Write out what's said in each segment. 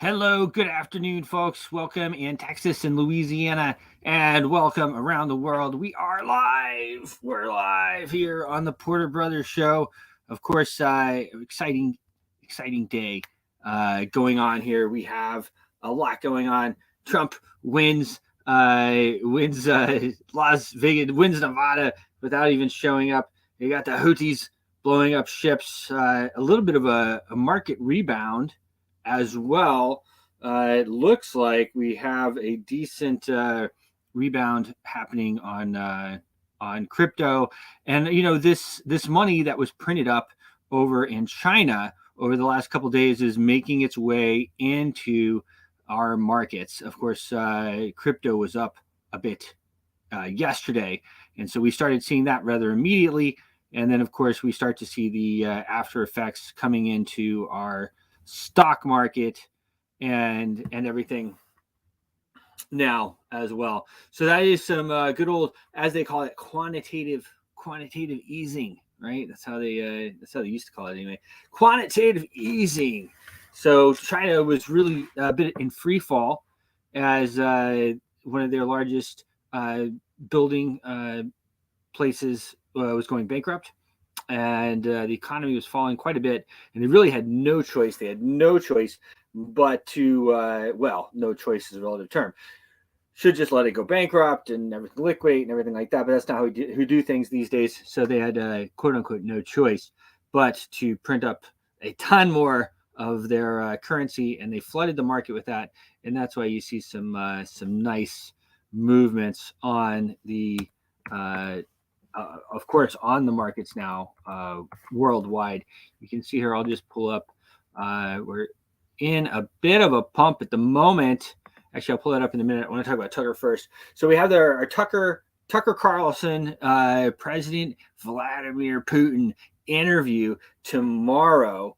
Hello, good afternoon, folks. Welcome in Texas and Louisiana, and welcome around the world. We are live. We're live here on the Porter Brothers Show. Of course, exciting day going on here. We have a lot going on. Trump wins, Las Vegas, wins Nevada without even showing up. You got the Houthis blowing up ships. A little bit of a market rebound as well. It looks like we have a decent rebound happening on crypto, and this money that was printed up over in China over the last couple of days is making its way into our markets. Of course, crypto was up a bit yesterday, and so we started seeing that rather immediately. And then, of course, we start to see the after effects coming into our stock market and everything now as well. So that is some good old, as they call it, quantitative easing, right? That's how they used to call it anyway. Quantitative easing. So China was really a bit in free fall as one of their largest building places was going bankrupt, and the economy was falling quite a bit, and they really had no choice. They had no choice but to, no choice is a relative term. Should just let it go bankrupt and everything liquidate and everything like that, but that's not how we do things these days. So they had, quote unquote, no choice but to print up a ton more of their currency, and they flooded the market with that, and that's why you see some nice movements on the of course, on the markets now worldwide. You can see here, I'll just pull up. We're in a bit of a pump at the moment. Actually, I'll pull that up in a minute. I want to talk about Tucker first. So we have our Tucker Carlson, President Vladimir Putin interview tomorrow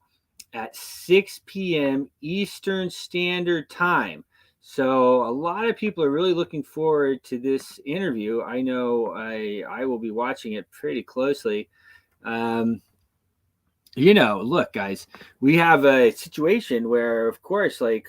at 6 p.m. Eastern Standard Time. So a lot of people are really looking forward to this interview. I know I will be watching it pretty closely. Look, guys, we have a situation where, of course, like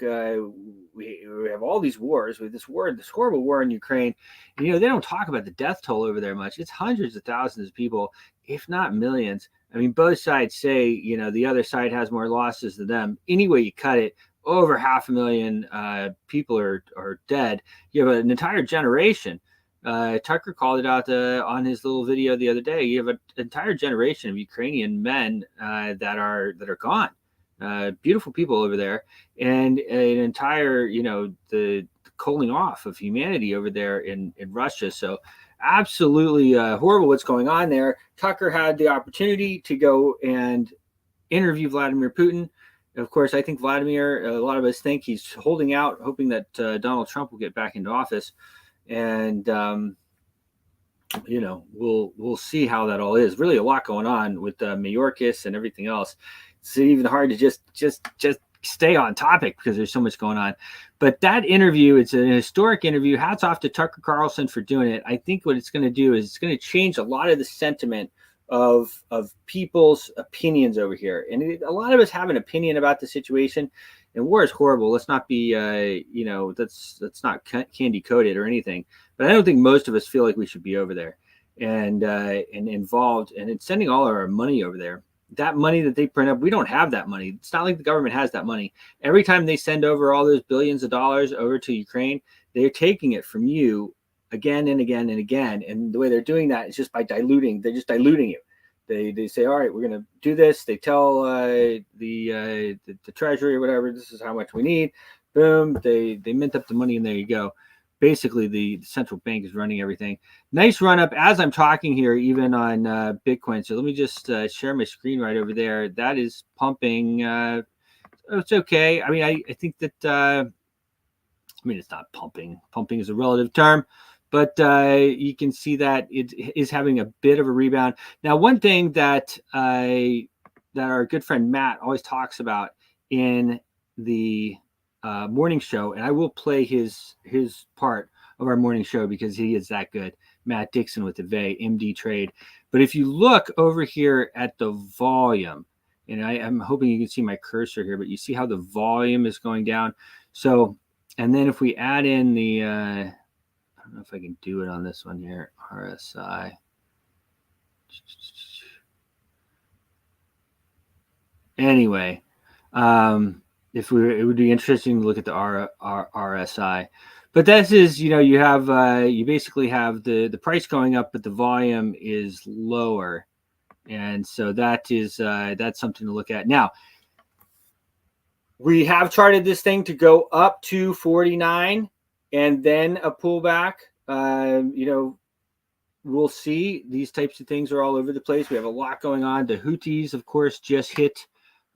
we have all these wars. With this horrible war in Ukraine, and, they don't talk about the death toll over there much. It's hundreds of thousands of people, if not millions. I mean, both sides say, the other side has more losses than them. Any way you cut it, over 500,000 people are dead. You have an entire generation. Tucker called it out on his little video the other day. You have an entire generation of Ukrainian men that are gone. Beautiful people over there, and an entire, the cooling off of humanity over there in Russia. So absolutely horrible what's going on there. Tucker had the opportunity to go and interview Vladimir Putin. Of course, I think Vladimir, a lot of us think he's holding out, hoping that Donald Trump will get back into office. And, we'll see how that all is. Really a lot going on with Mayorkas and everything else. It's even hard to just stay on topic because there's so much going on. But that interview, it's an historic interview. Hats off to Tucker Carlson for doing it. I think what it's going to do is it's going to change a lot of the sentiment of people's opinions over here. And a lot of us have an opinion about the situation, and war is horrible. Let's not be, that's not candy coated or anything, but I don't think most of us feel like we should be over there and involved and in sending all of our money over there. That money that they print up, we don't have that money. It's not like the government has that money. Every time they send over all those billions of dollars over to Ukraine, they're taking it from you again and again and again. And the way they're doing that is just by diluting. They're just diluting you. They say, all right, we're going to do this. They tell the treasury or whatever, this is how much we need. Boom. They mint up the money, and there you go. Basically, the central bank is running everything. Nice run up as I'm talking here, even on Bitcoin. So let me just share my screen right over there. That is pumping. It's okay. I mean, I think that, it's not pumping. Pumping is a relative term. But you can see that it is having a bit of a rebound. Now, one thing that our good friend Matt always talks about in the morning show, and I will play his part of our morning show because he is that good. Matt Dixon with the VAY, MD Trade. But if you look over here at the volume, and I'm hoping you can see my cursor here, but you see how the volume is going down. So, and then if we add in the, I don't know if I can do it on this one here, RSI. Anyway, if it would be interesting to look at the RSI. But this is, you have you basically have the price going up, but the volume is lower, and so that's something to look at. Now, we have charted this thing to go up to 49 and then a pullback. We'll see. These types of things are all over the place. We have a lot going on. The Houthis, of course, just hit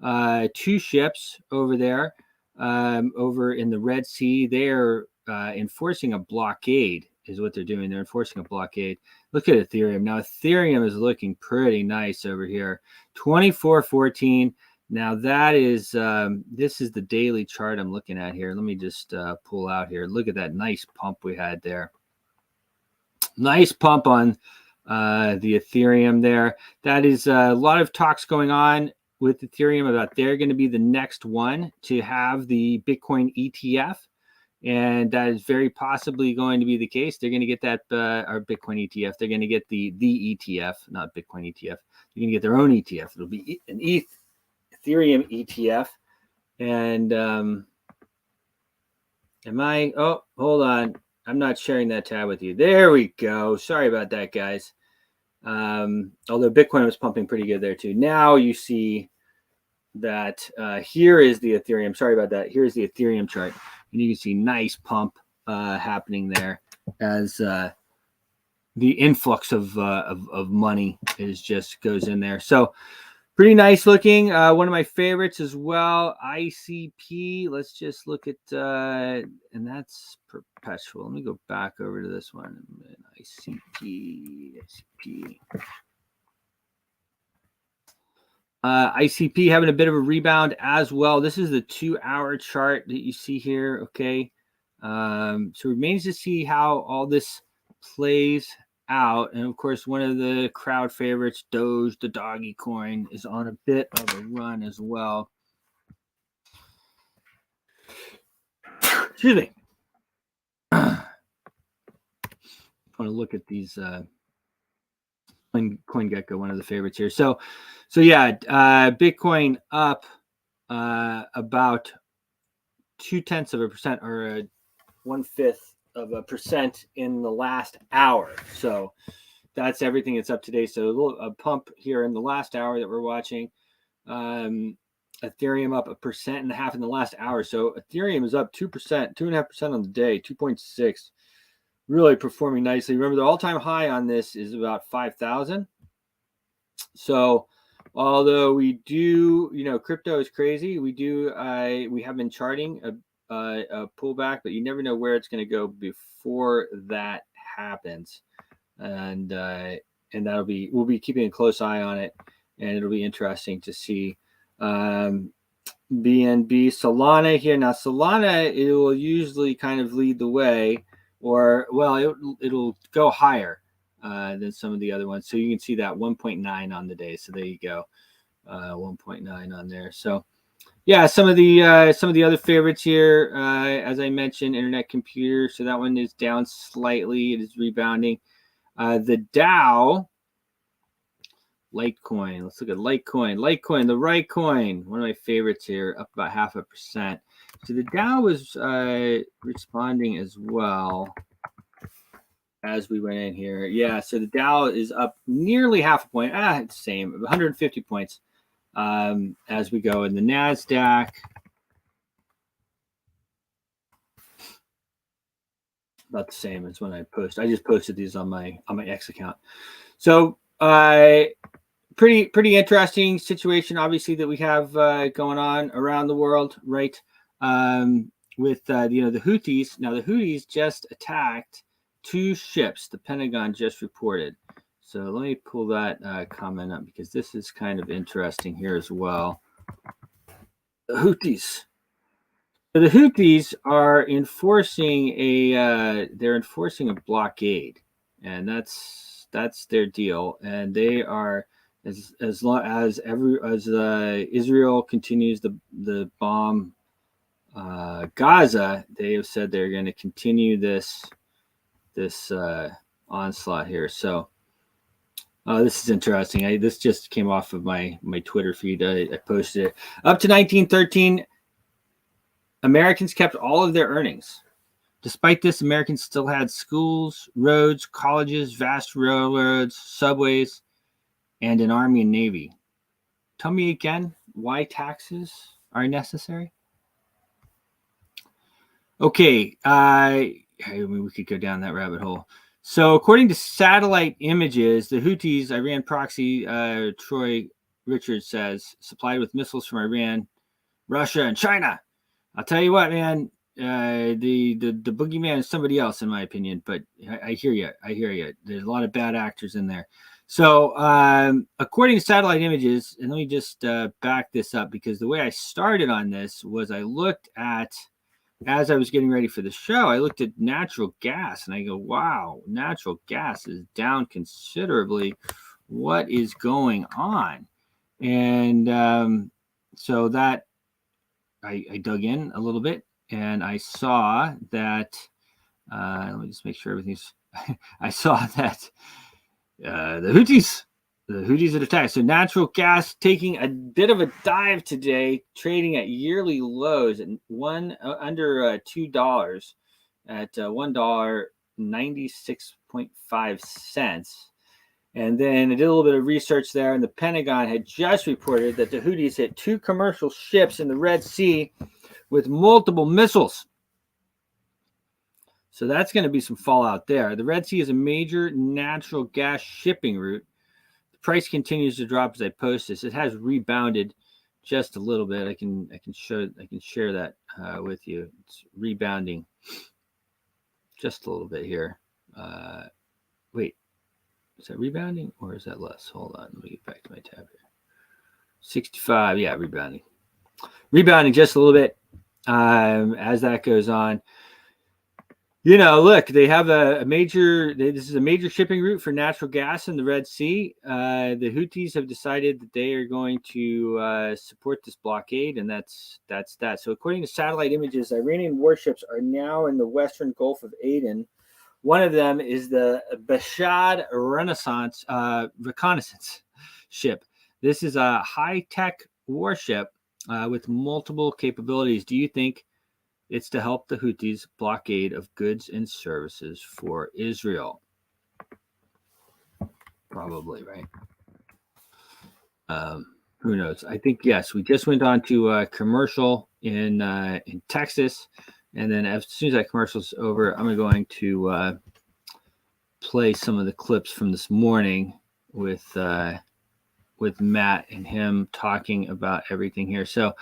2 ships over there, over in the Red Sea. They're enforcing a blockade, is what they're doing. They're enforcing a blockade. Look at Ethereum. Now, Ethereum is looking pretty nice over here. 24.14. Now, that is, this is the daily chart I'm looking at here. Let me just pull out here. Look at that nice pump we had there. Nice pump on the Ethereum there. That is a lot of talks going on with Ethereum about they're going to be the next one to have the Bitcoin ETF. And that is very possibly going to be the case. They're going to get that, our Bitcoin ETF. They're going to get the ETF, not Bitcoin ETF. They're going to get their own ETF. It'll be an Ethereum ETF. And oh, hold on. I'm not sharing that tab with you. There we go. Sorry about that, guys. Although Bitcoin was pumping pretty good there too. Now you see that here is the Ethereum. Sorry about that. Here's the Ethereum chart. And you can see nice pump happening there as the influx of money goes in there. So pretty nice looking. One of my favorites as well, ICP. Let's just look at, and that's perpetual. Let me go back over to this one. ICP. ICP having a bit of a rebound as well. This is the 2-hour chart that you see here. Okay. So it remains to see how all this plays out. And of course, one of the crowd favorites, Doge, the doggy coin, is on a bit of a run as well. Excuse me. I want to look at these CoinGecko, one of the favorites here. So yeah, Bitcoin up about 0.2% or 1/5% in the last hour. So that's everything that's up today. So a pump here in the last hour that we're watching. Ethereum up 1.5% in the last hour. So Ethereum is up 2%, 2.5% on the day, 2.6. Really performing nicely. Remember, the all-time high on this is about 5,000. So although we do, crypto is crazy. We have been charting a pullback, but you never know where it's going to go before that happens. And we'll be keeping a close eye on it, and it'll be interesting to see. BNB, Solana here. Now Solana, it will usually kind of lead the way, or it'll go higher than some of the other ones. So you can see that 1.9 on the day. So there you go, 1.9 on there. So yeah, some of the other favorites here, as I mentioned, Internet Computer. So that one is down slightly. It is rebounding. The Dow, Litecoin. Let's look at Litecoin. Litecoin, the right coin, one of my favorites here, up about 0.5%. So the Dow was responding as well as we went in here. Yeah, so the Dow is up nearly 0.5 point. It's the same, 150 points as we go. In the NASDAQ, about the same as when I post. I just posted these on my X account. So pretty interesting situation, obviously, that we have going on around the world, right? With the Houthis. Now the Houthis just attacked 2 ships. The Pentagon just reported. So let me pull that comment up, because this is kind of interesting here as well. The Houthis. So the Houthis are enforcing a blockade, and that's their deal. And as long as Israel continues the bomb Gaza, they have said they're going to continue this onslaught here. So this is interesting. This just came off of my Twitter feed. I posted it. Up to 1913, Americans kept all of their earnings. Despite this, Americans still had schools, roads, colleges, vast railroads, subways, and an army and navy. Tell me again why taxes are necessary? Okay, we could go down that rabbit hole. So according to satellite images, the Houthis, Iran proxy, Troy Richards says, supplied with missiles from Iran, Russia, and China. I'll tell you what, man, the boogeyman is somebody else, in my opinion, but I hear you. There's a lot of bad actors in there. So according to satellite images, and let me just back this up, because the way I started on this was I looked at, as I was getting ready for the show, I looked at natural gas and I go, wow, natural gas is down considerably. What is going on? And so that I dug in a little bit and I saw that, let me just make sure everything's, I saw that the Houthis had attacked. So natural gas taking a bit of a dive today, trading at yearly lows at under $2 at $1.96.5. And then I did a little bit of research there, and the Pentagon had just reported that the Houthis hit 2 commercial ships in the Red Sea with multiple missiles. So that's going to be some fallout there. The Red Sea is a major natural gas shipping route. Price continues to drop as I post this. It has rebounded just a little bit. I can share that with you. It's rebounding just a little bit here. Wait, is that rebounding or is that less? Hold on, let me get back to my tab here. 65, yeah, rebounding just a little bit as that goes on. You know, look, they have this is a major shipping route for natural gas in the Red Sea. The Houthis have decided that they are going to support this blockade, and that's that. So according to satellite images, Iranian warships are now in the western Gulf of Aden. One of them is the Bashad reconnaissance ship. This is a high-tech warship with multiple capabilities. Do you think it's to help the Houthis' blockade of goods and services for Israel? Probably, right? Who knows? I think, yes. We just went on to a commercial in Texas. And then as soon as that commercial's over, I'm going to play some of the clips from this morning with Matt and him talking about everything here. So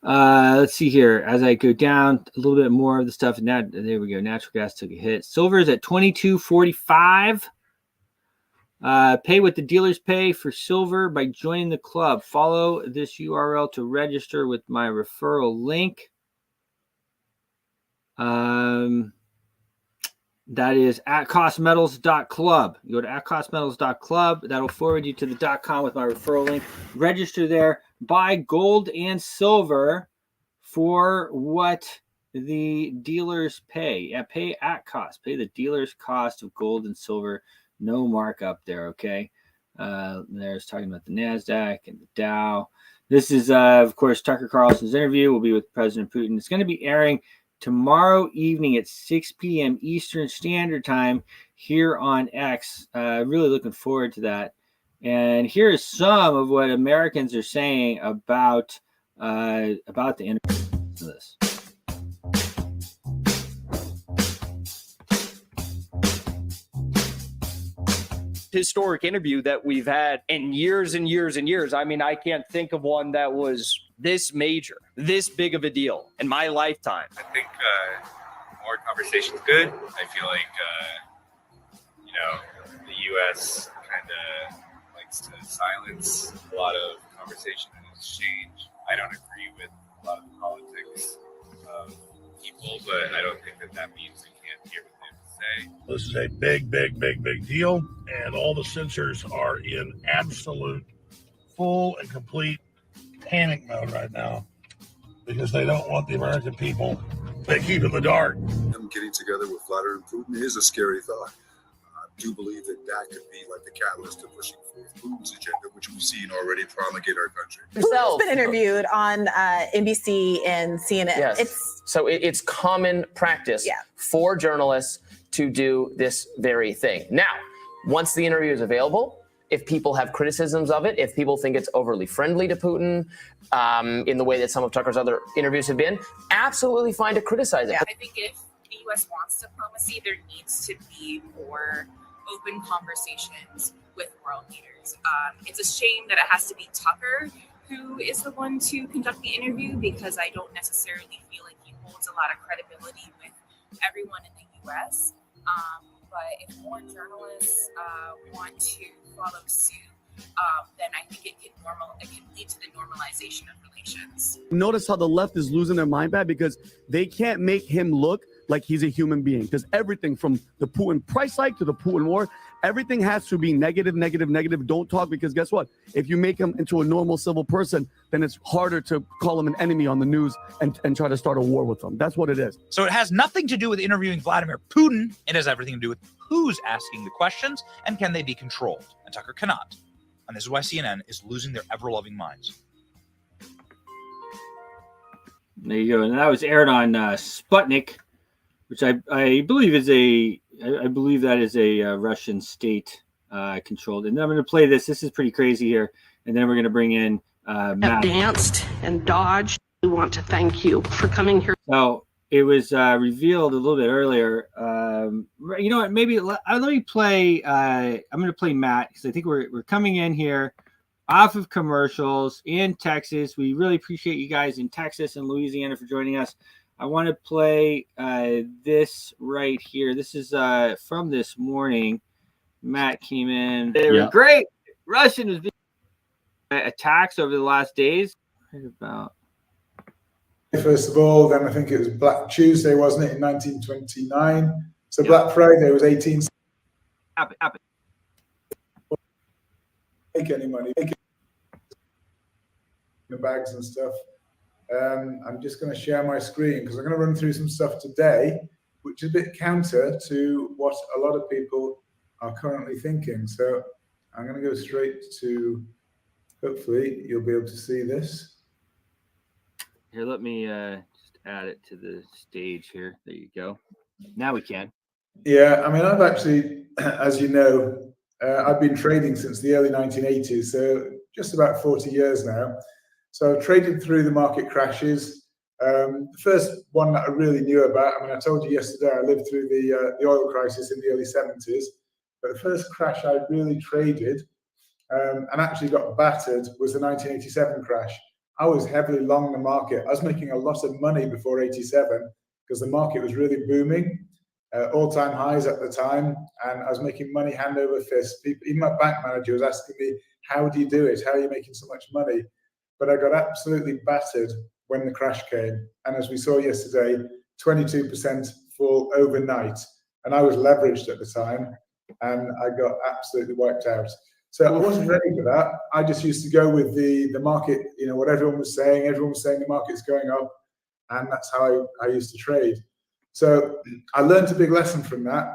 let's see here. As I go down a little bit more of the stuff, now there we go. Natural gas took a hit. Silver is at $22.45. Pay what the dealers pay for silver by joining the club. Follow this URL to register with my referral link. That is at costmetals.club. You go to atcostmetals.club. That'll forward you to the .com with my referral link. Register there. Buy gold and silver for what the dealers pay. Yeah, pay at cost. Pay the dealer's cost of gold and silver. No markup there, okay? There's talking about the NASDAQ and the Dow. This is, of course, Tucker Carlson's interview. Will be with President Putin. It's going to be airing tomorrow evening at 6 p.m. Eastern Standard Time here on X. Really looking forward to that. And here is some of what Americans are saying about the interview of this. Historic interview that we've had in years and years and years. I mean, I can't think of one that was this major, this big of a deal in my lifetime. I think more conversation's good. I feel like, the U.S. kind of likes to silence a lot of conversation and exchange. I don't agree with a lot of the politics of people, but I don't think that means we can't hear what they have to say. This is a big deal, and all the censors are in absolute full and complete panic mode right now because they don't want the American people. They keep in the dark. Them getting together with Vladimir and Putin is a scary thought. I do believe that could be like the catalyst to pushing forth Putin's agenda, which we've seen already promulgate our country. Putin's been interviewed on NBC and CNN. Yes. It's common practice for journalists to do this very thing. Now, once the interview is available, if people have criticisms of it, if people think it's overly friendly to Putin, in the way that some of Tucker's other interviews have been, absolutely fine to criticize it. I think if the U.S. wants diplomacy, there needs to be more open conversations with world leaders. It's a shame that it has to be Tucker who is the one to conduct the interview, because I don't necessarily feel like he holds a lot of credibility with everyone in the U.S. But if more journalists want to follow suit, then I think it can lead to the normalization of relations. Notice how the left is losing their mind back because they can't make him look like he's a human being. Because everything from the Putin price hike to the Putin war, everything has to be negative, negative, negative. Don't talk, because guess what? If you make him into a normal civil person, then it's harder to call him an enemy on the news and try to start a war with him. That's what it is. So it has nothing to do with interviewing Vladimir Putin. It has everything to do with who's asking the questions and can they be controlled. And Tucker cannot. And this is why CNN is losing their ever-loving minds. There you go. And that was aired on Sputnik, which I believe is a Russian state controlled. And I'm going to play this. This is pretty crazy here. And then we're going to bring in Matt. Danced and dodged. We want to thank you for coming here. So it was revealed a little bit earlier. You know what? Maybe let me play. I'm going to play Matt because I think we're coming in here off of commercials in Texas. We really appreciate you guys in Texas and Louisiana for joining us. I want to play this right here. This is from this morning. Matt came in. They were great. Russian was being attacks over the last days. Right about. First of all, then I think it was Black Tuesday, wasn't it, in 1929? So Black Friday was 18. Happen. Make any money. Make the bags and stuff. I'm just going to share my screen because I'm going to run through some stuff today, which is a bit counter to what a lot of people are currently thinking. So I'm going to go straight to, hopefully you'll be able to see this. Here, let me just add it to the stage here. There you go. Now we can. Yeah, I mean, I've actually, as you know, I've been trading since the early 1980s, so just about 40 years now. So I've traded through the market crashes. The first one that I really knew about, I mean, I told you yesterday I lived through the oil crisis in the early 70s, but the first crash I really traded and actually got battered was the 1987 crash. I was heavily long the market. I was making a lot of money before 87 because the market was really booming, all-time highs at the time, and I was making money hand over fist. Even my bank manager was asking me, how do you do it? How are you making so much money? But I got absolutely battered when the crash came. And as we saw yesterday, 22% fall overnight. And I was leveraged at the time, and I got absolutely wiped out. So I wasn't ready for that. I just used to go with the market, you know, what everyone was saying. Everyone was saying the market's going up, and that's how I used to trade. So I learned a big lesson from that.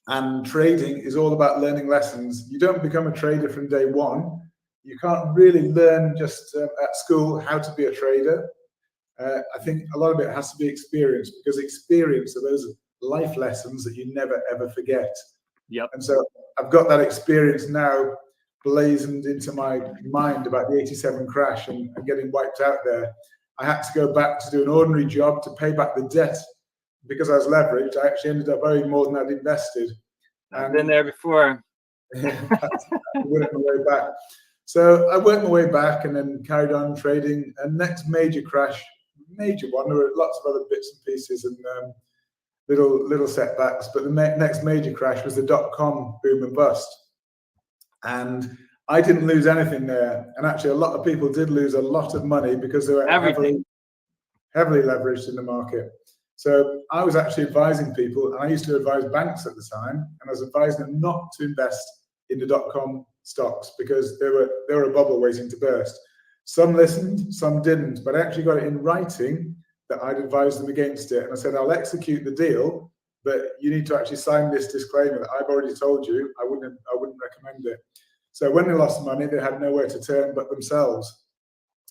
And trading is all about learning lessons. You don't become a trader from day one. You can't really learn just at school how to be a trader. I think a lot of it has to be experience, because experience are those life lessons that you never, ever forget. Yep. And so I've got that experience now blazoned into my mind about the 87 crash and getting wiped out there. I had to go back to do an ordinary job to pay back the debt because I was leveraged. I actually ended up owing more than I'd invested. I've been there before. I worked my way back. So I worked my way back and then carried on trading. And next major crash, major one, there were lots of other bits and pieces and little setbacks, but the next major crash was the dot-com boom and bust. And I didn't lose anything there. And actually a lot of people did lose a lot of money because they were heavily leveraged in the market. So I was actually advising people, and I used to advise banks at the time, and I was advising them not to invest in the dot-com stocks because they were a bubble waiting to burst. Some listened, some didn't, but I actually got it in writing that I'd advised them against it. And I said, I'll execute the deal, but you need to actually sign this disclaimer that I've already told you I wouldn't recommend it. So when they lost money, they had nowhere to turn but themselves.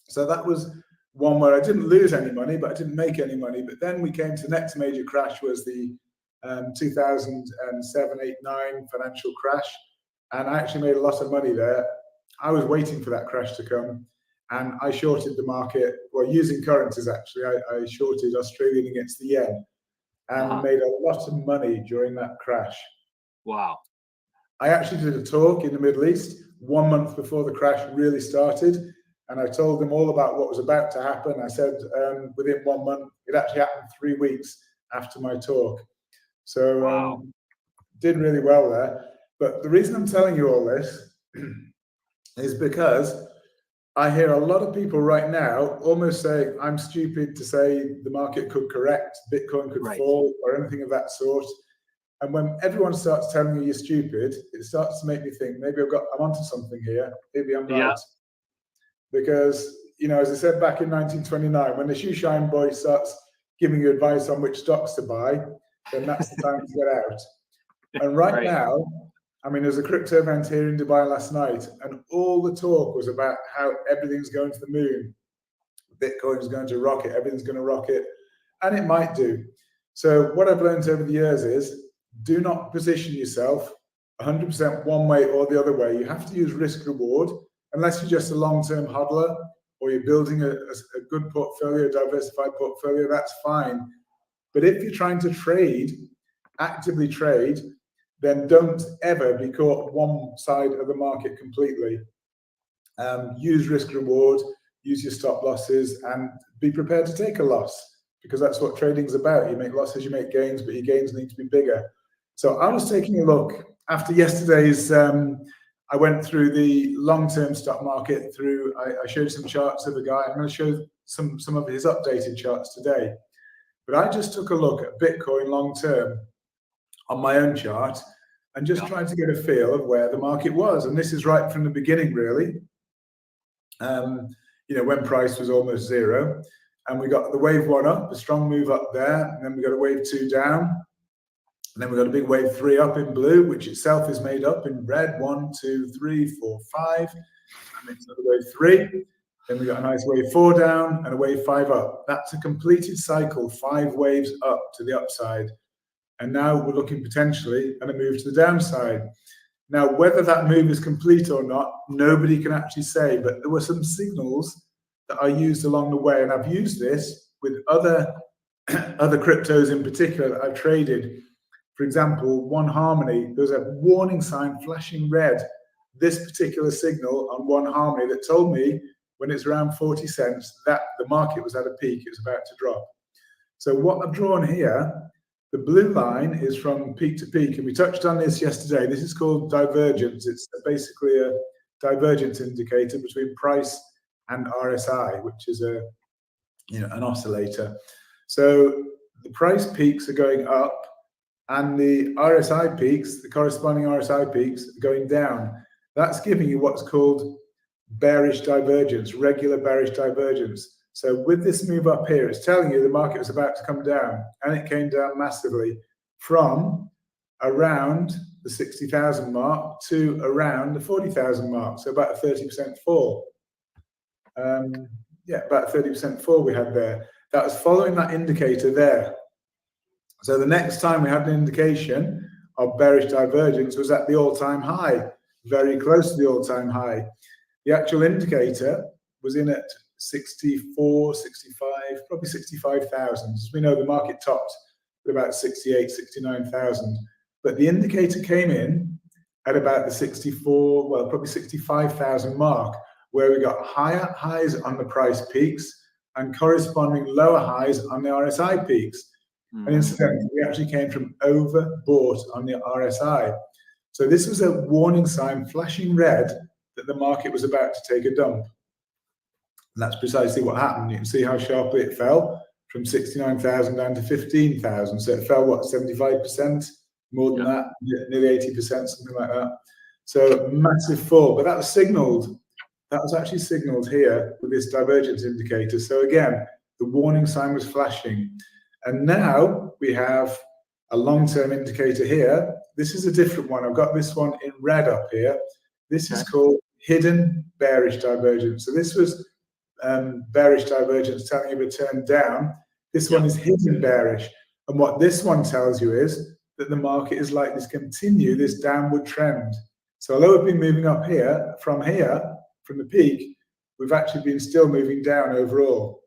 So that was one where I didn't lose any money, but I didn't make any money. But then we came to the next major crash, was the 2007, 8, 9 financial crash. And I actually made a lot of money there. I was waiting for that crash to come. And I shorted the market, well, using currencies actually. I shorted Australian against the yen and made a lot of money during that crash. Wow. I actually did a talk in the Middle East 1 month before the crash really started. And I told them all about what was about to happen. I said within 1 month, it actually happened 3 weeks after my talk. So did really well there. But the reason I'm telling you all this is because I hear a lot of people right now almost say, I'm stupid to say the market could correct, Bitcoin could fall, or anything of that sort. And when everyone starts telling you you're stupid, it starts to make me think, maybe I'm onto something here. Maybe I'm right. Because, as I said back in 1929, when the shoeshine boy starts giving you advice on which stocks to buy, then that's the time to get out. And right now, there's a crypto event here in Dubai last night, and all the talk was about how everything's going to the moon. Bitcoin is going to rocket, everything's going to rocket, and it might do. So what I've learned over the years is, do not position yourself 100% one way or the other way. You have to use risk reward, unless you're just a long-term hodler or you're building a good portfolio, diversified portfolio, that's fine. But if you're trying to trade, actively trade, then don't ever be caught one side of the market completely. Use risk reward, use your stop losses, and be prepared to take a loss, because that's what trading's about. You make losses, you make gains, but your gains need to be bigger. So I was taking a look after yesterday's, I went through the long-term stock market I showed some charts of the guy. I'm going to show some of his updated charts today. But I just took a look at Bitcoin long-term on my own chart and just tried to get a feel of where the market was. And this is right from the beginning, really. When price was almost zero. And we got the wave 1 up, a strong move up there. And then we got a wave 2 down. And then we got a big wave 3 up in blue, which itself is made up in red. 1, 2, 3, 4, 5. And then another wave 3. Then we got a nice wave 4 down and a wave 5 up. That's a completed cycle, 5 waves up to the upside. And now we're looking potentially at a move to the downside. Now, whether that move is complete or not, nobody can actually say, but there were some signals that I used along the way. And I've used this with other cryptos in particular that I've traded. For example, One Harmony, there's a warning sign flashing red, this particular signal on One Harmony that told me when it's around 40 cents that the market was at a peak, it was about to drop. So what I've drawn here, the blue line is from peak to peak, and we touched on this yesterday. This is called divergence. It's basically a divergence indicator between price and RSI, which is an oscillator. So the price peaks are going up, and the RSI peaks, the corresponding RSI peaks, are going down. That's giving you what's called bearish divergence, regular bearish divergence. So with this move up here, it's telling you the market was about to come down, and it came down massively from around the 60,000 mark to around the 40,000 mark. So about a 30% fall. About a 30% fall we had there. That was following that indicator there. So the next time we had an indication of bearish divergence was at the all-time high, very close to the all-time high. The actual indicator was in at 64, 65, probably 65,000. As we know, the market topped at about 68, 69,000. But the indicator came in at about the 64, well, probably 65,000 mark, where we got higher highs on the price peaks and corresponding lower highs on the RSI peaks. And incidentally, we actually came from overbought on the RSI. So this was a warning sign flashing red that the market was about to take a dump. And that's precisely what happened. You can see how sharply it fell from 69,000 down to 15,000. So it fell, 75%? More than that, nearly 80%, something like that. So massive fall, but that was signaled. That was actually signaled here with this divergence indicator. So again, the warning sign was flashing. And now we have a long-term indicator here. This is a different one. I've got this one in red up here. This is called hidden bearish divergence. So this was bearish divergence telling you to turn down. This one is hidden bearish. And what this one tells you is that the market is likely to continue this downward trend. So although we've been moving up here, from the peak, we've actually been still moving down overall.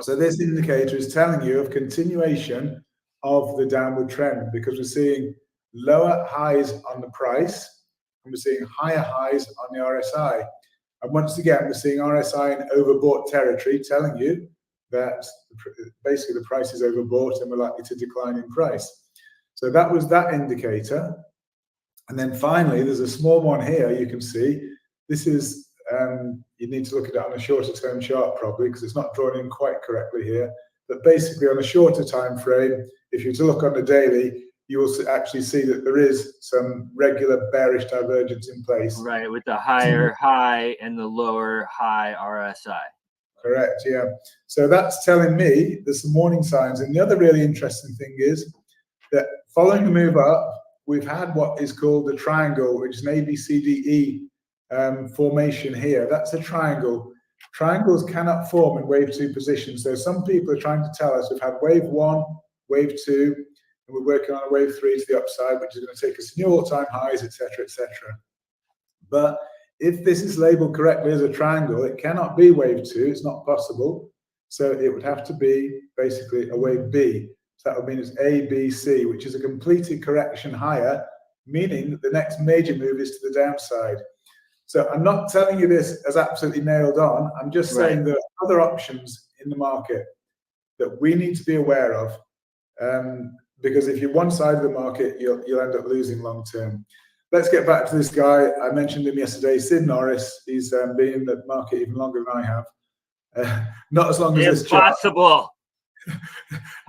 So this indicator is telling you of continuation of the downward trend, because we're seeing lower highs on the price and we're seeing higher highs on the RSI. And once again, we're seeing RSI in overbought territory, telling you that basically the price is overbought and we're likely to decline in price. So that was that indicator. And then finally, there's a small one here you can see. This is, you need to look at it on a shorter term chart probably, because it's not drawn in quite correctly here. But basically on a shorter time frame, if you were to look on the daily, you will actually see that there is some regular bearish divergence in place. Right, with the higher high and the lower high RSI. Correct, yeah. So that's telling me there's some warning signs. And the other really interesting thing is that following the move up, we've had what is called the triangle, which is an ABCDE formation here. That's a triangle. Triangles cannot form in wave 2 positions. So some people are trying to tell us we've had wave 1, wave 2, and we're working on a wave 3 to the upside, which is going to take us to new all-time highs, etc., etc. But if this is labeled correctly as a triangle, it cannot be wave 2. It's not possible. So it would have to be basically a wave B. So that would mean it's A, B, C, which is a completed correction higher, meaning that the next major move is to the downside. So I'm not telling you this as absolutely nailed on. I'm just saying there are other options in the market that we need to be aware of. Because if you're one side of the market, you'll end up losing long term. Let's get back to this guy. I mentioned him yesterday, Sid Norris. He's been in the market even longer than I have. Not as long as this chart. Impossible.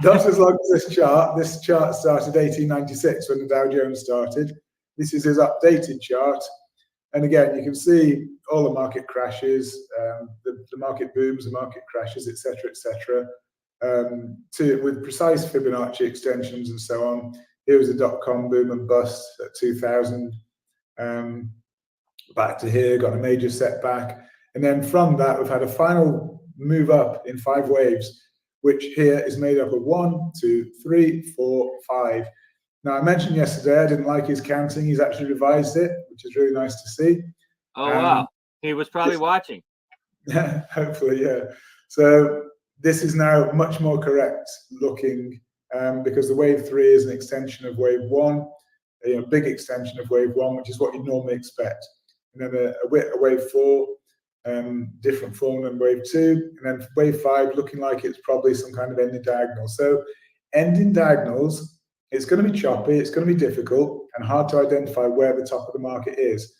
Not as long as this chart. This chart started 1896 when the Dow Jones started. This is his updated chart. And again, you can see all the market crashes, the market booms, the market crashes, etc., etc. With precise Fibonacci extensions and so on. Here was the dot-com boom and bust at 2000. Back to here, got a major setback. And then from that, we've had a final move up in 5 waves, which here is made up of 1, 2, 3, 4, 5. Now, I mentioned yesterday I didn't like his counting. He's actually revised it, which is really nice to see. Oh, wow. He was probably watching. Hopefully, yeah. So this is now much more correct looking, because the wave 3 is an extension of wave 1, a big extension of wave 1, which is what you'd normally expect. And then a wave 4, different form than wave 2. And then wave 5 looking like it's probably some kind of ending diagonal. So ending diagonals, it's going to be choppy, it's going to be difficult and hard to identify where the top of the market is.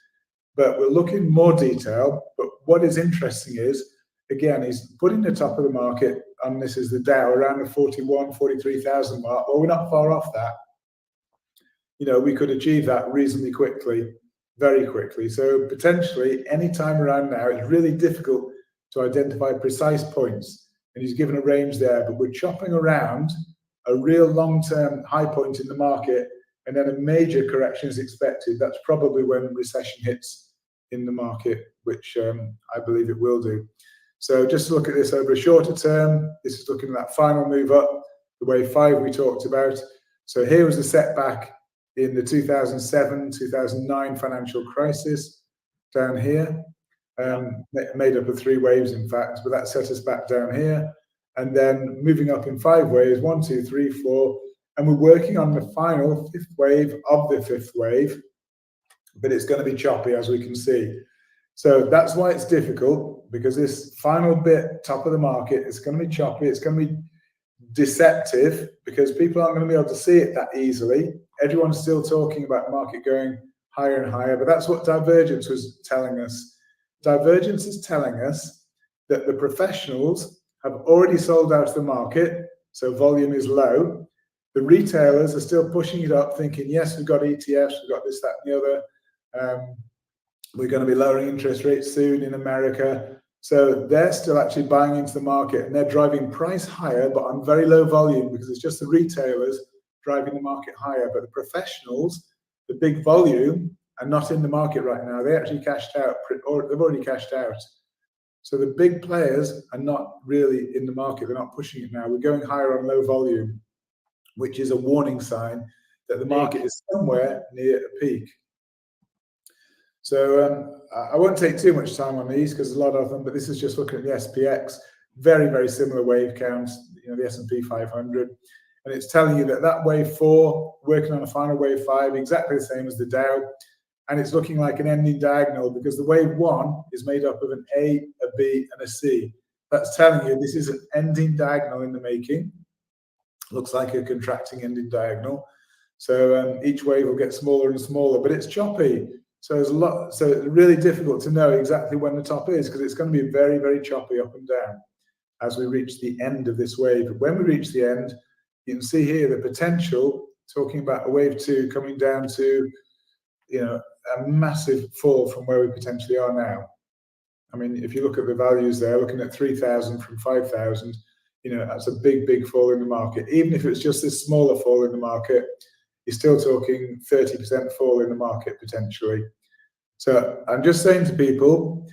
But we'll look in more detail. But what is interesting is, again, he's putting the top of the market, and this is the Dow, around the 41, 43,000 mark. Well, we're not far off that. You know, we could achieve that reasonably quickly, very quickly. So potentially any time around now, it's really difficult to identify precise points. And he's given a range there, but we're chopping around a real long-term high point in the market, and then a major correction is expected. That's probably when recession hits in the market, which I believe it will do. So just to look at this over a shorter term, this is looking at that final move up, the wave 5 we talked about. So here was the setback in the 2007, 2009 financial crisis down here, made up of 3 waves, in fact, but that set us back down here. And then moving up in 5 waves, 1, 2, 3, 4, and we're working on the final 5th wave of the 5th wave, but it's going to be choppy, as we can see. So that's why it's difficult, because this final bit, top of the market, is going to be choppy. It's going to be deceptive, because people aren't going to be able to see it that easily. Everyone's still talking about market going higher and higher, but that's what divergence was telling us. Divergence is telling us that the professionals have already sold out of the market, so volume is low. The retailers are still pushing it up, thinking, yes, we've got ETFs, we've got this, that, and the other. We're going to be lowering interest rates soon in America. So they're still actually buying into the market, and they're driving price higher, but on very low volume, because it's just the retailers driving the market higher. But the professionals, the big volume, are not in the market right now. They actually cashed out, or they've already cashed out. So the big players are not really in the market. They're not pushing it now. We're going higher on low volume, which is a warning sign that the market is somewhere near a peak. So I won't take too much time on these because a lot of them, but this is just looking at the SPX, very, very similar wave counts, the S&P 500. And it's telling you that wave 4, working on a final wave 5, exactly the same as the Dow. And it's looking like an ending diagonal because the wave 1 is made up of an A, a B, and a C. That's telling you this is an ending diagonal in the making. Looks like a contracting ending diagonal. So each wave will get smaller and smaller, but it's choppy. So there's so it's really difficult to know exactly when the top is because it's going to be very, very choppy up and down as we reach the end of this wave. But when we reach the end, you can see here the potential, talking about a wave 2 coming down to, a massive fall from where we potentially are now. I mean, if you look at the values there, looking at 3,000 from 5,000, that's a big, big fall in the market. Even if it's just this smaller fall in the market, you're still talking 30% fall in the market potentially. So I'm just saying to people,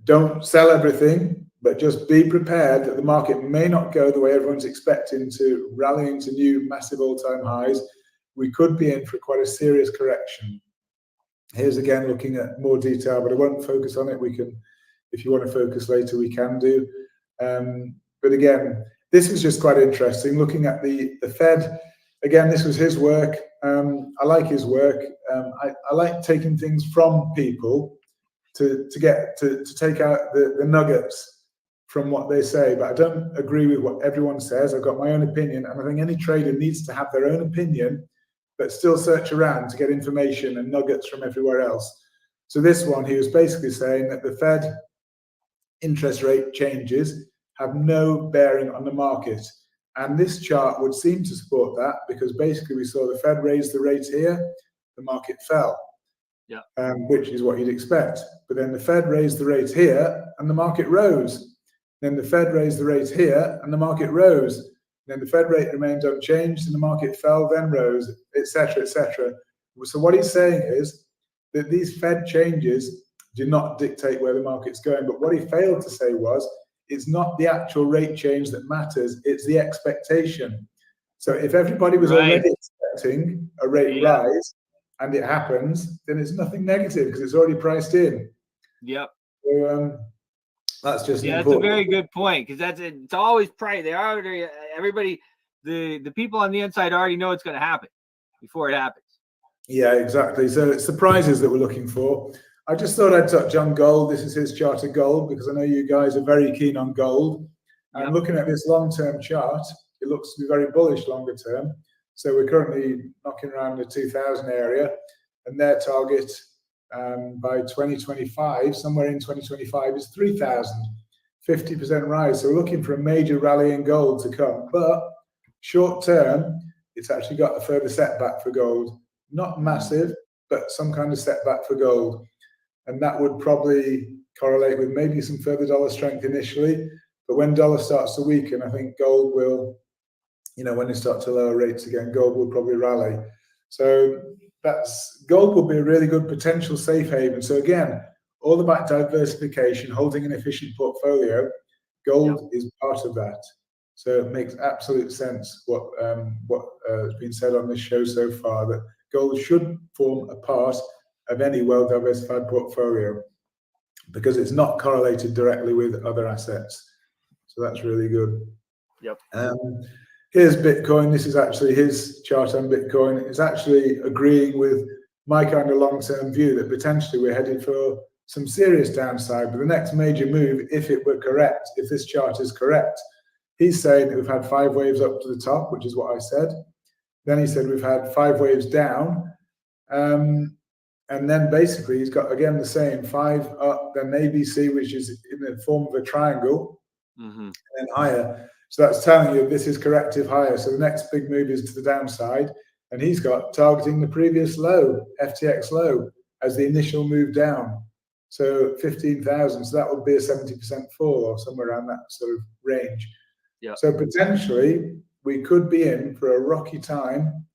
don't sell everything, but just be prepared that the market may not go the way everyone's expecting to rallying to new massive all-time highs. We could be in for quite a serious correction. Here's again looking at more detail, but I won't focus on it. We can, if you want to focus later, we can do. But again, this is just quite interesting. Looking at the Fed, again, this was his work. I like his work. I like taking things from people to take out the nuggets from what they say, but I don't agree with what everyone says. I've got my own opinion, and I think any trader needs to have their own opinion, but still search around to get information and nuggets from everywhere else. So this one, he was basically saying that the Fed interest rate changes have no bearing on the market. And this chart would seem to support that because basically we saw the Fed raise the rate here, the market fell, which is what you'd expect. But then the Fed raised the rate here and the market rose. Then the Fed raised the rate here and the market rose. Then the Fed rate remained unchanged and the market fell, then rose, etc., etc. So what he's saying is that these Fed changes do not dictate where the market's going. But what he failed to say was, it's not the actual rate change that matters, it's the expectation. So if everybody was already expecting a rate rise and it happens, then it's nothing negative because it's already priced in. Yep. So that's just that's a very good point because it's always priced. They already the people on the inside already know it's going to happen before it happens. Yeah, exactly. So it's surprises that we're looking for. I just thought I'd touch on gold. This is his chart of gold because I know you guys are very keen on gold. And looking at this long-term chart, it looks to be very bullish longer term. So we're currently knocking around the 2,000 area, and their target by 2025, somewhere in 2025, is 3,000, 50% rise. So we're looking for a major rally in gold to come. But short term, it's actually got a further setback for gold. Not massive, but some kind of setback for gold. And that would probably correlate with maybe some further dollar strength initially. But when dollar starts to weaken, I think gold will, when they start to lower rates again, gold will probably rally. So gold will be a really good potential safe haven. So again, all about diversification, holding an efficient portfolio. Gold is part of that. So it makes absolute sense what has been said on this show so far, that gold should form a part of any well-diversified portfolio because it's not correlated directly with other assets. So that's really good. Yep. Here's Bitcoin. This is actually his chart on Bitcoin. It's actually agreeing with my kind of long-term view that potentially we're headed for some serious downside. But the next major move, if it were correct, if this chart is correct, he's saying that we've had 5 waves up to the top, which is what I said. Then he said we've had 5 waves down. And then basically he's got, again, the same 5 up, then ABC, which is in the form of a triangle, and higher. So that's telling you this is corrective higher. So the next big move is to the downside. And he's got targeting the previous low, FTX low, as the initial move down. So 15,000. So that would be a 70% fall or somewhere around that sort of range. Yeah. So potentially we could be in for a rocky time.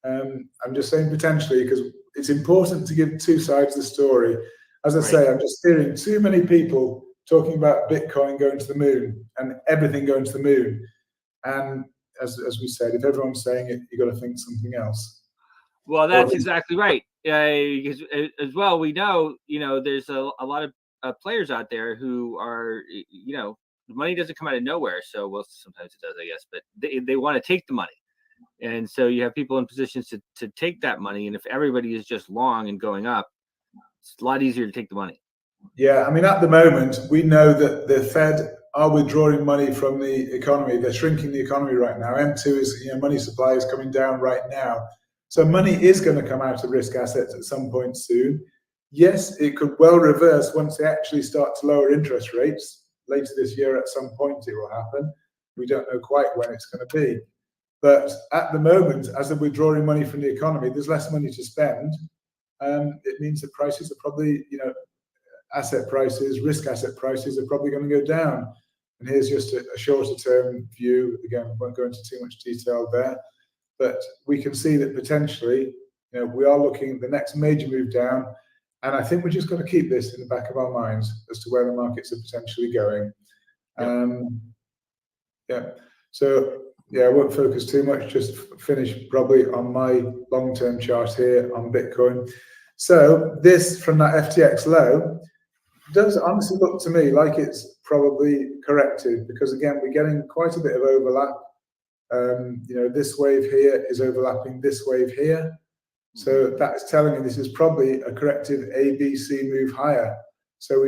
I'm just saying potentially because it's important to give two sides of the story. As I say, I'm just hearing too many people talking about Bitcoin going to the moon and everything going to the moon. And as we said, if everyone's saying it, you've got to think something else. Well, that's exactly right. Because as well, we know, there's a lot of players out there who are, the money doesn't come out of nowhere. So, well, sometimes it does, I guess, but they want to take the money. And so you have people in positions to take that money. And if everybody is just long and going up, it's a lot easier to take the money. Yeah, I mean, at the moment, we know that the Fed are withdrawing money from the economy. They're shrinking the economy right now. M2 is, money supply is coming down right now. So money is going to come out of risk assets at some point soon. Yes, it could well reverse once they actually start to lower interest rates. Later this year, at some point, it will happen. We don't know quite when it's going to be. But at the moment, as they're withdrawing money from the economy, there's less money to spend. It means that prices are probably, asset prices, risk asset prices are probably going to go down. And here's just a shorter term view. Again, I won't go into too much detail there, but we can see that potentially, we are looking at the next major move down. And I think we're just going to keep this in the back of our minds as to where the markets are potentially going. So, I won't focus too much, just finish probably on my long-term chart here on Bitcoin. So this from that FTX low does honestly look to me like it's probably corrected because again, we're getting quite a bit of overlap. This wave here is overlapping this wave here. So that's telling me this is probably a corrective ABC move higher. So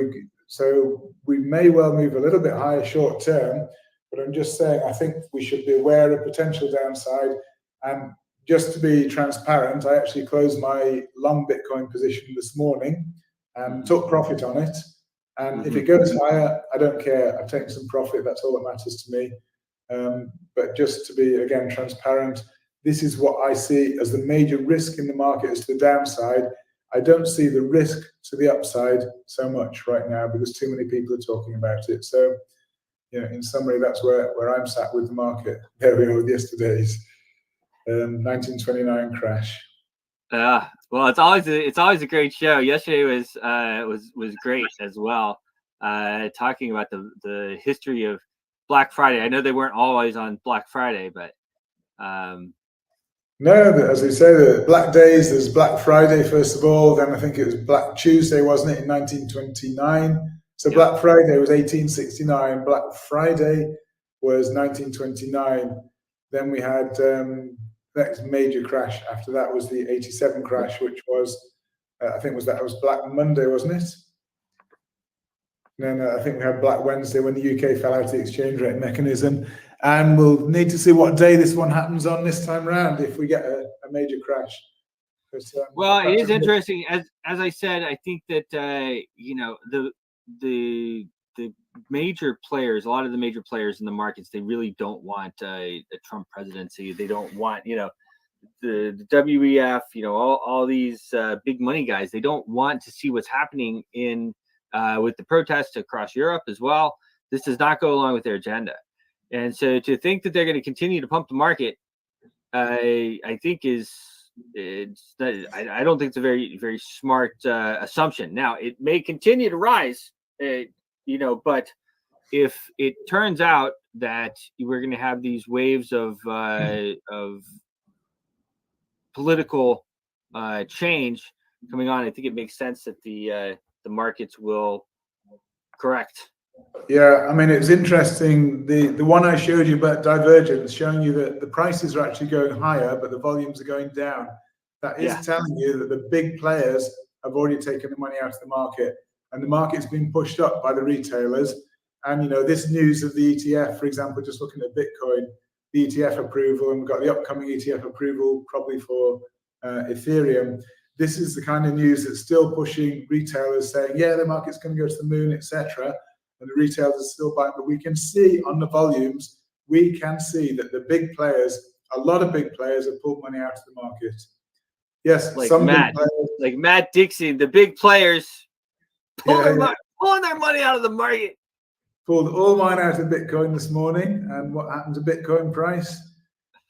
we may well move a little bit higher short term, but I'm just saying I think we should be aware of potential downside. And just to be transparent, I actually closed my long Bitcoin position this morning and took profit on it. And if it goes higher, I don't care. I've taken some profit. That's all that matters to me. But just to be, again, transparent, this is what I see as the major risk in the market is to the downside. I don't see the risk to the upside so much right now because too many people are talking about it. So, in summary, that's where I'm sat with the market. There we are with yesterday's 1929 crash. Well, it's always a great show. Yesterday was great as well. Talking about the history of Black Friday. I know they weren't always on Black Friday, but no, as they say, the Black Days. There's Black Friday first of all. Then I think it was Black Tuesday, wasn't it, in 1929? So Black Friday was 1869. Black Friday was 1929. Then we had next major crash after that was the 87 crash, which was I think that was Black Monday, wasn't it? No, I think we had Black Wednesday when the UK fell out of the exchange rate mechanism. And we'll need to see what day this one happens on this time round if we get a major crash. But, well, it is interesting. As I said, I think that the major players, a lot of the major players in the markets, they really don't want a Trump presidency. They don't want, the WEF, all these big money guys. They don't want to see what's happening in with the protests across Europe as well. This does not go along with their agenda. And so to think that they're going to continue to pump the market, I think I don't think it's a very, very smart assumption. Now, it may continue to rise, but if it turns out that we're going to have these waves of political change coming on, I think it makes sense that the markets will correct. Yeah, I mean, it's interesting. The one I showed you about divergence, showing you that the prices are actually going higher, but the volumes are going down. That is telling you that the big players have already taken the money out of the market, and the market's been pushed up by the retailers. And this news of the ETF, for example, just looking at Bitcoin, the ETF approval, and we've got the upcoming ETF approval probably for Ethereum. This is the kind of news that's still pushing retailers saying, yeah, the market's going to go to the moon, etc. And the retailers are still buying. But we can see on the volumes, we can see that the big players, a lot of big players have pulled money out of the market. Yes, like some big Matt, players. like Matt Dixon, the big players pulling Yeah. pulling their money out of the market. Pulled all mine out of Bitcoin this morning, and what happened to Bitcoin price?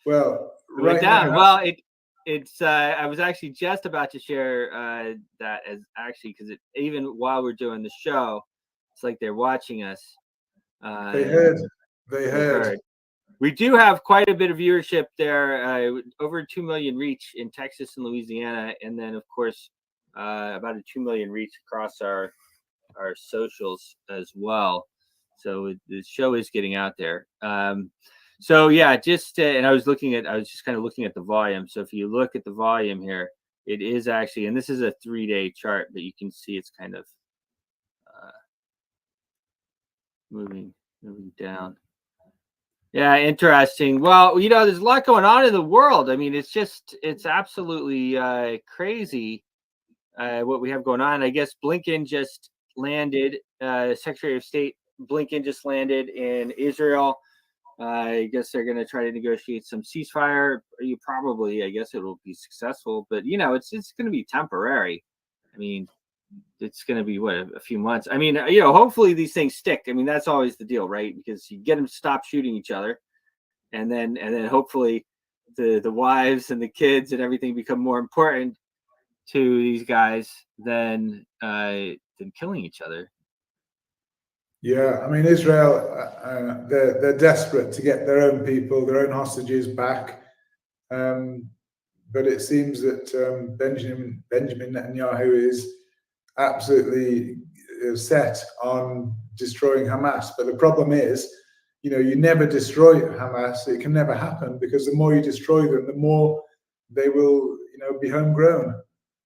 Well, It went right down. now, Well, it's I was actually just about to share that as actually because even while we're doing the show, it's like they're watching us. they heard. They heard. We do have quite a bit of viewership there, over 2 million reach in Texas and Louisiana, and then of course about a 2 million reach across our socials as well. So the show is getting out there. So yeah, just and I was just kind of looking at the volume. So if you look at the volume here, it is actually, and this is a 3-day chart, but you can see it's kind of moving down. Yeah, interesting. Well, there's a lot going on in the world. I mean, it's absolutely crazy what we have going on. I guess Blinken just landed, Secretary of State Blinken just landed in Israel. I guess they're going to try to negotiate some ceasefire. I guess it will be successful, but it's going to be temporary. I mean, it's going to be a few months. I mean, hopefully these things stick. I mean, that's always the deal, right? Because you get them to stop shooting each other, and then hopefully the wives and the kids and everything become more important to these guys than killing each other. Yeah, I mean, Israel, they're desperate to get their own people, their own hostages back. But it seems that Benjamin Netanyahu is absolutely set on destroying Hamas. But the problem is, you never destroy Hamas. It can never happen, because the more you destroy them, the more they will, be homegrown.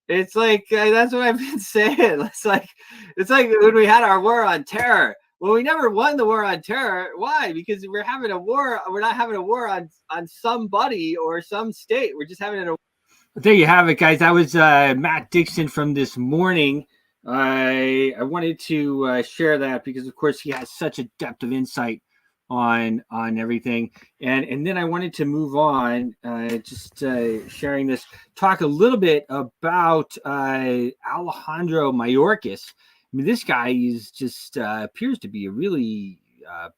It's like that's what I've been saying. It's like when we had our war on terror. Well, we never won the war on terror. Why? Because we're having a war. We're not having a war on somebody or some state. We're just having a. There you have it, guys. That was Matt Dixon from this morning. I wanted to share that because, of course, he has such a depth of insight on everything, and then I wanted to move on, sharing this, talk a little bit about Alejandro Mayorkas. I mean, this guy is just appears to be a really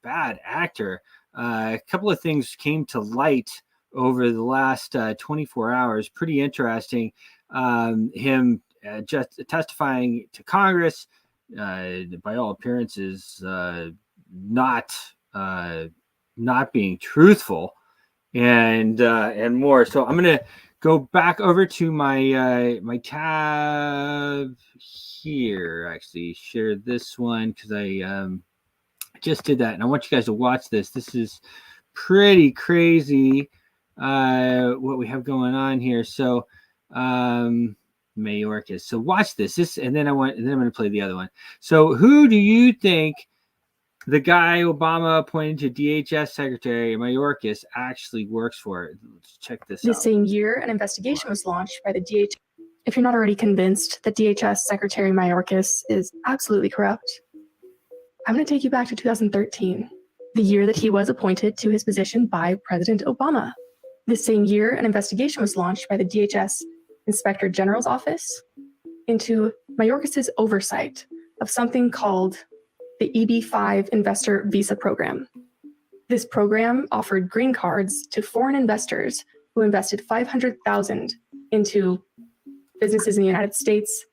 bad actor. A couple of things came to light over the last 24 hours. Pretty interesting. Him just testifying to Congress, by all appearances, not being truthful, and more. So I'm gonna go back over to my my tab here. Actually, share this one because I just did that, and I want you guys to watch this. This is pretty crazy what we have going on here. So Mayorkas. So watch this. And then I'm going to play the other one. So who do you think the guy Obama appointed to DHS Secretary Mayorkas actually works for? Let's check this out. The same year, an investigation was launched by the DHS. If you're not already convinced that DHS Secretary Mayorkas is absolutely corrupt, I'm going to take you back to 2013, the year that he was appointed to his position by President Obama. The same year, an investigation was launched by the DHS Inspector General's office into Mayorkas' oversight of something called the EB-5 Investor Visa Program. This program offered green cards to foreign investors who invested $500,000 into businesses in the United States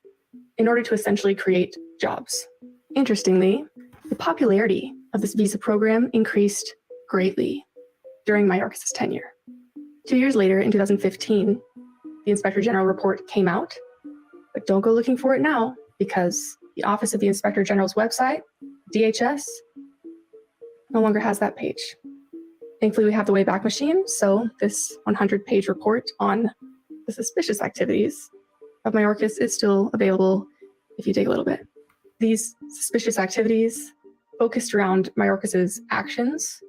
in order to essentially create jobs. Interestingly, the popularity of this visa program increased greatly during Mayorkas' tenure. 2 years later, in 2015, the Inspector General report came out, but don't go looking for it now, because the Office of the Inspector General's website, DHS, no longer has that page. Thankfully, we have the Wayback Machine, so this 100-page report on the suspicious activities of Mayorkas is still available if you dig a little bit. These suspicious activities focused around Mayorkas' actions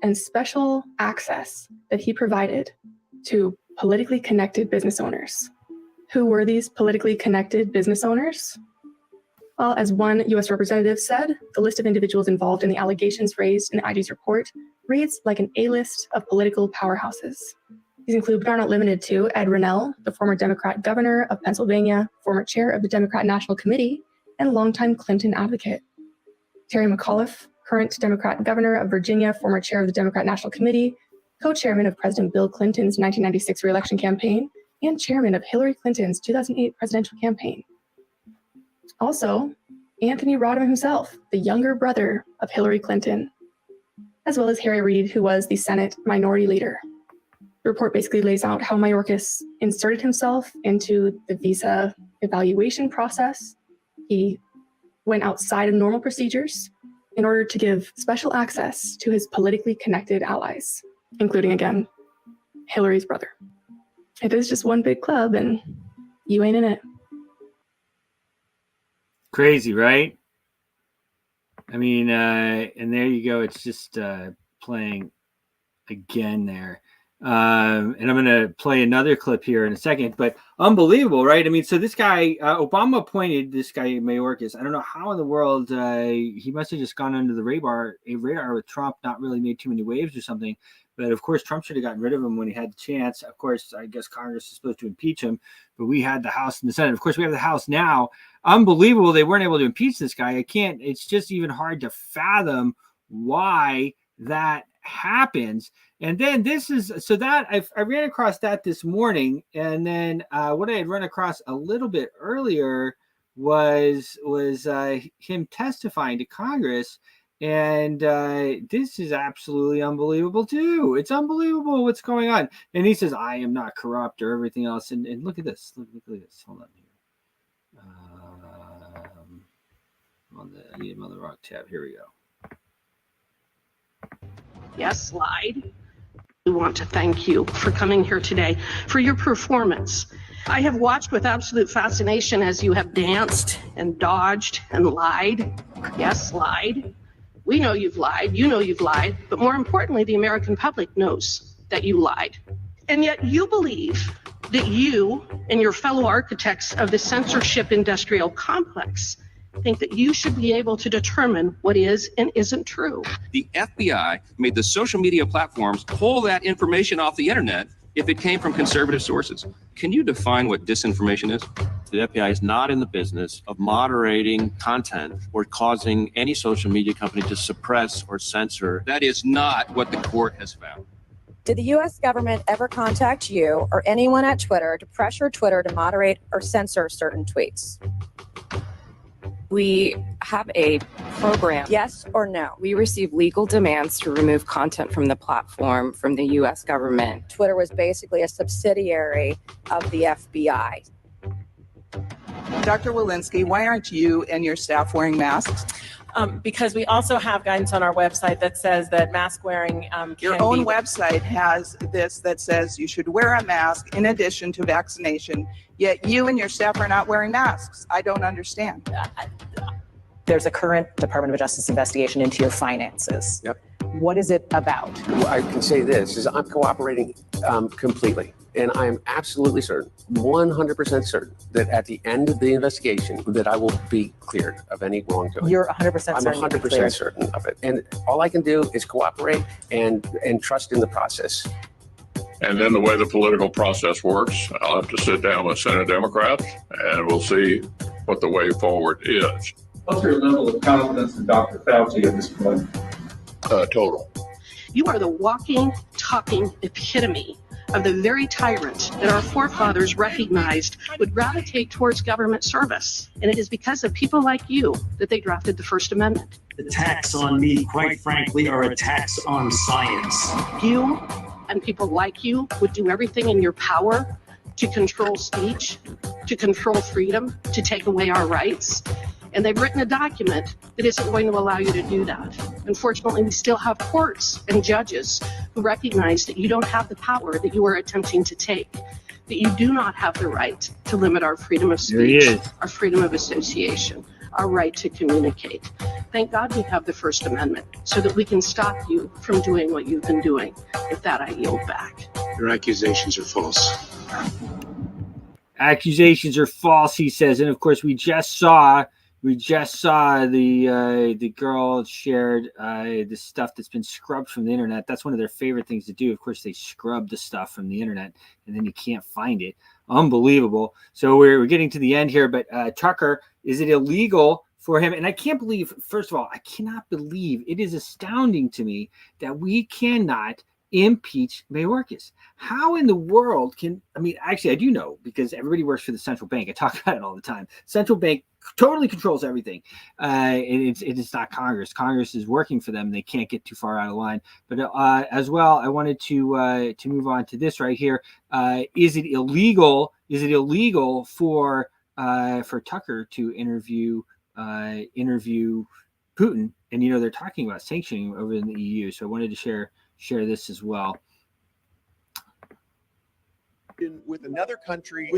and special access that he provided to politically connected business owners. Who were these politically connected business owners? Well, as one U.S. representative said, the list of individuals involved in the allegations raised in the IG's report reads like an A-list of political powerhouses. These include, but are not limited to, Ed Rennell, the former Democrat governor of Pennsylvania, former chair of the Democrat National Committee, and longtime Clinton advocate. Terry McAuliffe, current Democrat governor of Virginia, former chair of the Democrat National Committee, co-chairman of President Bill Clinton's 1996 re-election campaign, and chairman of Hillary Clinton's 2008 presidential campaign. Also, Anthony Rodham himself, the younger brother of Hillary Clinton, as well as Harry Reid, who was the Senate Minority Leader. The report basically lays out how Mayorkas inserted himself into the visa evaluation process. He went outside of normal procedures in order to give special access to his politically connected allies, including, again, Hillary's brother. It is just one big club, and you ain't in it. Crazy, right? I mean, and there you go. It's just playing again there. And I'm going to play another clip here in a second, but unbelievable, right? I mean, so this guy, Obama appointed this guy, Mayorkas. I don't know how in the world he must have just gone under the radar with Trump, not really made too many waves or something. But of course, Trump should have gotten rid of him when he had the chance. Of course, I guess Congress is supposed to impeach him, but we had the House and the Senate. Of course, we have the House now. Unbelievable. They weren't able to impeach this guy. It's just even hard to fathom why that happens. And then I ran across that this morning. And then what I had run across a little bit earlier was him testifying to Congress. And this is absolutely unbelievable too. It's unbelievable what's going on. And he says, I am not corrupt or everything else. And look at this. Look at this. Hold on here. I need him on the wrong tab. Here we go. Yes, slide. We want to thank you for coming here today, for your performance. I have watched with absolute fascination as you have danced and dodged and lied. Yes, lied. We know you've lied. You know you've lied. But more importantly, the American public knows that you lied. And yet you believe that you and your fellow architects of the censorship industrial complex think that you should be able to determine what is and isn't true. The FBI made the social media platforms pull that information off the internet if it came from conservative sources. Can you define what disinformation is? The FBI is not in the business of moderating content or causing any social media company to suppress or censor. That is not what the court has found. Did the U.S. government ever contact you or anyone at Twitter to pressure Twitter to moderate or censor certain tweets? We have a program. Yes or no? We receive legal demands to remove content from the platform from the U.S. government. Twitter was basically a subsidiary of the FBI. Dr. Walensky, why aren't you and your staff wearing masks? Because we also have guidance on our website that says that mask wearing Your own website has this that says you should wear a mask in addition to vaccination, yet you and your staff are not wearing masks. I don't understand. There's a current Department of Justice investigation into your finances. Yep. What is it about? Well, I can say this, is I'm cooperating completely. And I am absolutely certain, 100% certain, that at the end of the investigation, that I will be cleared of any wrongdoing. You're 100% certain. I'm 100% certain of it. And all I can do is cooperate and trust in the process. And then the way the political process works, I'll have to sit down with Senate Democrats and we'll see what the way forward is. What's your level of confidence in Dr. Fauci at this point? Total. You are the walking, talking epitome of the very tyrant that our forefathers recognized would gravitate towards government service. And it is because of people like you that they drafted the First Amendment. Attacks on me, quite frankly, are attacks on science. You and people like you would do everything in your power to control speech, to control freedom, to take away our rights. And they've written a document that isn't going to allow you to do that. Unfortunately, we still have courts and judges who recognize that you don't have the power that you are attempting to take, that you do not have the right to limit our freedom of speech, our freedom of association, our right to communicate. Thank God we have the First Amendment so that we can stop you from doing what you've been doing. With that, I yield back. Your accusations are false. Accusations are false, he says. And of course, we just saw We just saw the girl shared the stuff that's been scrubbed from the internet. That's one of their favorite things to do. Of course, they scrub the stuff from the internet, and then you can't find it. Unbelievable. So we're getting to the end here, but Tucker, is it illegal for him? And I can't believe, first of all, I cannot believe, it is astounding to me that we cannot impeach Mayorkas. How in the world actually I do know, because everybody works for the central bank. I talk about it all the time. Central bank totally controls everything. It is not Congress. Congress is working for them. They can't get too far out of line. But as well, I wanted to move on to this right here. Is it illegal? Is it illegal for Tucker to interview Putin? And they're talking about sanctioning over in the EU. So I wanted to share this as well. With another country,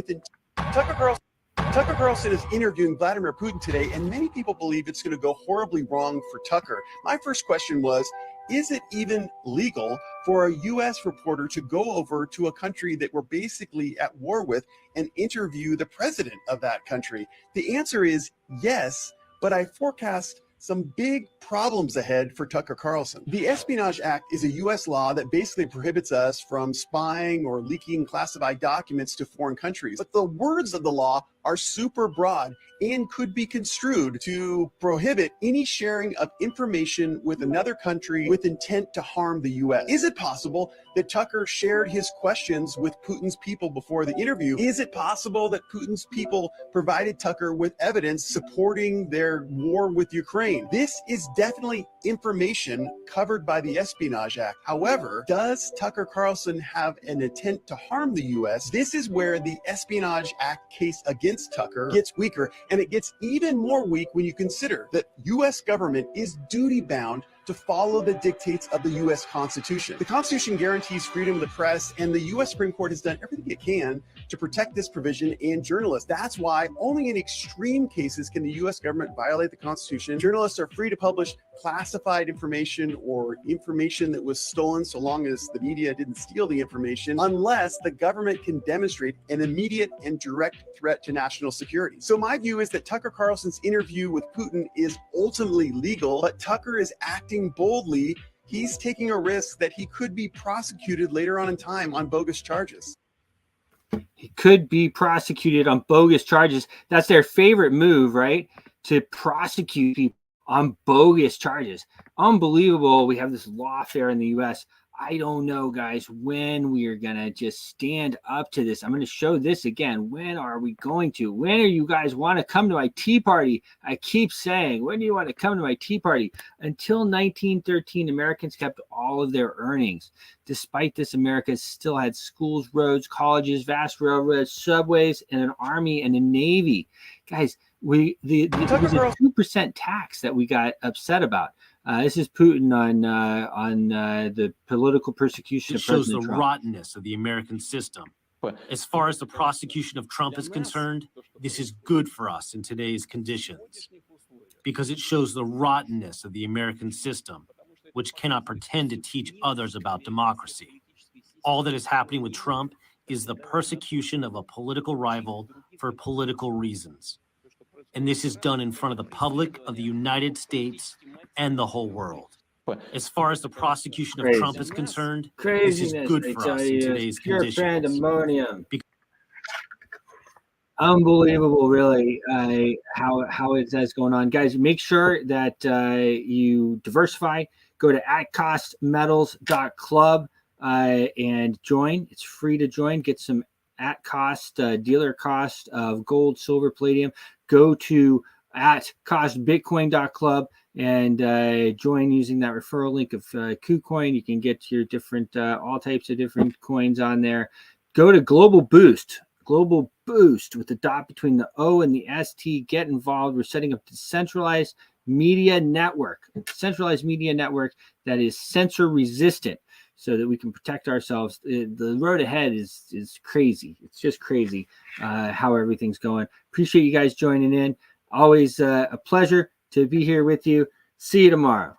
Tucker Carlson is interviewing Vladimir Putin today, and many people believe it's going to go horribly wrong for Tucker. My first question was, is it even legal for a U.S. reporter to go over to a country that we're basically at war with and interview the president of that country? The answer is yes, but I forecast some big problems ahead for Tucker Carlson. The Espionage Act is a U.S. law that basically prohibits us from spying or leaking classified documents to foreign countries. But the words of the law are super broad and could be construed to prohibit any sharing of information with another country with intent to harm the U.S. Is it possible that Tucker shared his questions with Putin's people before the interview? Is it possible that Putin's people provided Tucker with evidence supporting their war with Ukraine? This is definitely information covered by the Espionage Act. However, does Tucker Carlson have an intent to harm the U.S.? This is where the Espionage Act case against Tucker gets weaker, and it gets even more weak when you consider that U.S. government is duty-bound to follow the dictates of the U.S. Constitution. The Constitution guarantees freedom of the press, and the U.S. Supreme Court has done everything it can to protect this provision and journalists. That's why only in extreme cases can the U.S. government violate the Constitution. Journalists are free to publish classified information or information that was stolen, so long as the media didn't steal the information, unless the government can demonstrate an immediate and direct threat to national security. So my view is that Tucker Carlson's interview with Putin is ultimately legal, but Tucker is acting boldly. He's taking a risk that he could be prosecuted later on in time on bogus charges. He could be prosecuted on bogus charges. That's their favorite move, right? To prosecute people on bogus charges. Unbelievable. We have this lawfare in the U.S. I don't know, guys, when we are going to just stand up to this. I'm going to show this again. When are we going to? When are you guys want to come to my tea party? I keep saying, when do you want to come to my tea party? Until 1913, Americans kept all of their earnings. Despite this, America still had schools, roads, colleges, vast railroads, subways, and an army and a navy. Guys, it was a 2% tax that we got upset about. This is Putin on the political persecution of President Trump. It shows the rottenness of the American system. As far as the prosecution of Trump is concerned, this is good for us in today's conditions because it shows the rottenness of the American system, which cannot pretend to teach others about democracy. All that is happening with Trump is the persecution of a political rival for political reasons. And this is done in front of the public of the United States and the whole world. As far as the prosecution of Trump is concerned, this is good for us in today's conditions. Pandemonium. Unbelievable, really, how that's going on. Guys, make sure that you diversify. Go to atcostmetals.club and join. It's free to join. Get some at cost, dealer cost of gold, silver, palladium. Go to atcostbitcoin.club and join using that referral link of KuCoin. You can get your different, all types of different coins on there. Go to Global Boost with the dot between the O and the ST. Get involved. We're setting up a decentralized media network that is censor resistant, so that we can protect ourselves. The road ahead is crazy. It's just crazy how everything's going. Appreciate you guys joining in. Always a pleasure to be here with you. See you tomorrow.